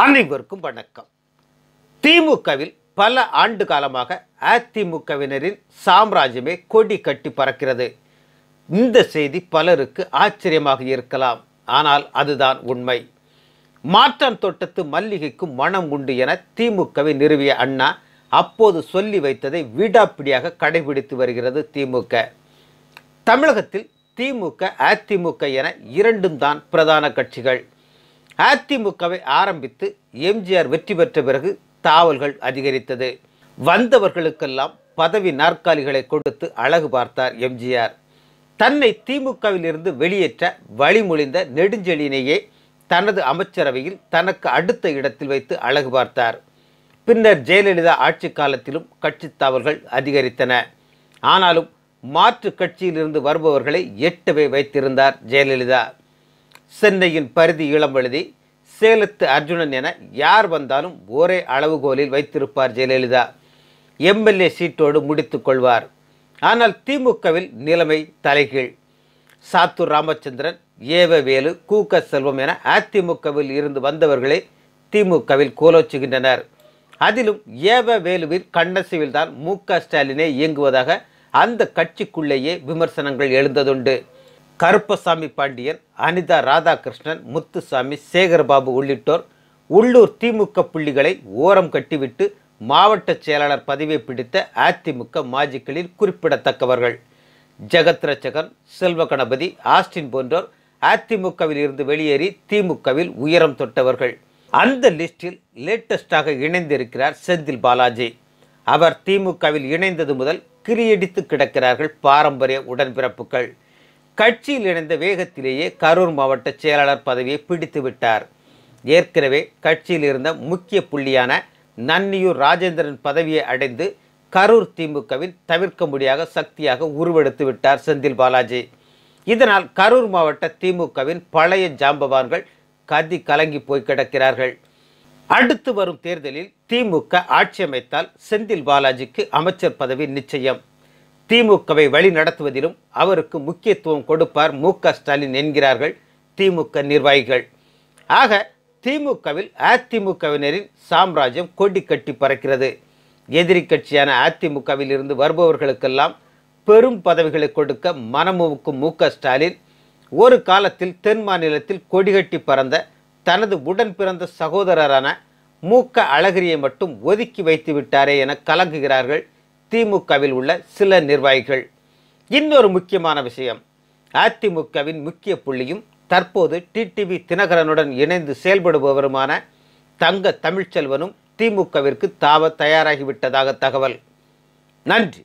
அனைவருக்கும் வணக்கம். திமுகவில் பல ஆண்டு காலமாக அதிமுகவினரின் சாம்ராஜ்யமே கொடி கட்டி பறக்கிறது. இந்த செய்தி பலருக்கு ஆச்சரியமாக இருக்கலாம். ஆனால் அதுதான் உண்மை. மாற்றான் தோட்டத்து மல்லிகைக்கு மனம் உண்டு என திமுகவை நிறுவிய அண்ணா அப்போது சொல்லி வைத்ததை விடாப்பிடியாக கடைபிடித்து வருகிறது திமுக. தமிழகத்தில் திமுக அதிமுக என இரண்டும் தான் பிரதான கட்சிகள். அதிமுகவை ஆரம்பித்து எம்ஜிஆர் வெற்றி பெற்ற பிறகு தாவல்கள் அதிகரித்தது. வந்தவர்களுக்கெல்லாம் பதவி நாற்காலிகளை கொடுத்து அழகு பார்த்தார் எம்ஜிஆர். தன்னை திமுகவில் இருந்து வெளியேற்ற வழிமொழிந்த நெடுஞ்செழியனையே தனது அமைச்சரவையில் தனக்கு அடுத்த இடத்தில் வைத்து அழகு பார்த்தார். பின்னர் ஜெயலலிதா ஆட்சி காலத்திலும் கட்சி தாவல்கள் அதிகரித்தன. ஆனாலும் மாற்று கட்சியிலிருந்து வருபவர்களை எட்டவே வைத்திருந்தார் ஜெயலலிதா. சென்னையின் பரிதி இளம்பழுதி, சேலத்து அர்ஜுனன் என யார் வந்தாலும் ஒரே அளவுகோலில் வைத்திருப்பார் ஜெயலலிதா. எம்எல்ஏ சீட்டோடு முடித்துக் கொள்வார். ஆனால் திமுகவில் நிலைமை தலைகீழ். சாத்தூர் ராமச்சந்திரன், ஏவ வேலு, கூக செல்வம் என அதிமுகவில் இருந்து வந்தவர்களே திமுகவில் கோலோச்சுகின்றனர். அதிலும் ஏவ வேலுவின் கண்ணசிவில் தான் மு.க. ஸ்டாலினே இயங்குவதாக அந்த கட்சிக்குள்ளேயே விமர்சனங்கள் எழுந்ததுண்டு. கருப்பசாமி பாண்டியன், அனிதா ராதாகிருஷ்ணன், முத்துசாமி, சேகர்பாபு உள்ளிட்டோர் உள்ளூர் திமுக புள்ளிகளை ஓரம் கட்டிவிட்டு மாவட்ட செயலாளர் பதவியை பிடித்த அதிமுக மாஜிக்களில் குறிப்பிடத்தக்கவர்கள். ஜெகத் ரட்சகன், செல்வ கணபதி, ஆஸ்டின் போன்றோர் அதிமுகவில் இருந்து வெளியேறி திமுகவில் உயரம் தொட்டவர்கள். அந்த லிஸ்டில் லேட்டஸ்டாக இணைந்திருக்கிறார் செந்தில் பாலாஜி. அவர் திமுகவில் இணைந்தது முதல் கிரியடித்து கிடக்கிறார்கள் பாரம்பரிய உடன்பிறப்புகள். கட்சியில் இணைந்த வேகத்திலேயே கரூர் மாவட்ட செயலாளர் பதவியை பிடித்து விட்டார். ஏற்கனவே கட்சியில் இருந்த முக்கிய புள்ளியான நன்னியூர் ராஜேந்திரன் பதவியை அடைந்து கரூர் திமுகவில் தவிர்க்க முடியாத சக்தியாக உருவெடுத்து விட்டார் செந்தில் பாலாஜி. இதனால் கரூர் மாவட்ட திமுகவின் பழைய ஜாம்பவான்கள் கதி கலங்கி போய் கிடக்கிறார்கள். அடுத்து வரும் தேர்தலில் திமுக ஆட்சி அமைத்தால் செந்தில் பாலாஜிக்கு அமைச்சர் பதவி நிச்சயம். திமுகவை வழி நடத்துவதிலும் அவருக்கு முக்கியத்துவம் கொடுப்பார் மு.க. ஸ்டாலின் என்கிறார்கள் திமுக நிர்வாகிகள். ஆக திமுகவில் அதிமுகவினரின் சாம்ராஜ்யம் கொடி கட்டி பறக்கிறது. எதிரி கட்சியான அதிமுகவில் இருந்து வருபவர்களுக்கெல்லாம் பெரும் பதவிகளை கொடுக்க மனமுவுக்கும் மு.க. ஸ்டாலின் ஒரு காலத்தில் தென் மாநிலத்தில் கொடிகட்டி பறந்த தனது உடன் பிறந்த சகோதரரான மு.க. அழகிரியை மட்டும் ஒதுக்கி வைத்து விட்டாரே என கலங்குகிறார்கள் திமுகவில் உள்ள சில நிர்வாகிகள். இன்னொரு முக்கியமான விஷயம், அதிமுகவின் முக்கிய புள்ளியும் தற்போது டிடிவி தினகரனுடன் இணைந்து செயல்படுபவருமான தங்க தமிழ்ச்செல்வனும் திமுகவிற்கு தாவ தயாராகிவிட்டதாக தகவல். நன்றி.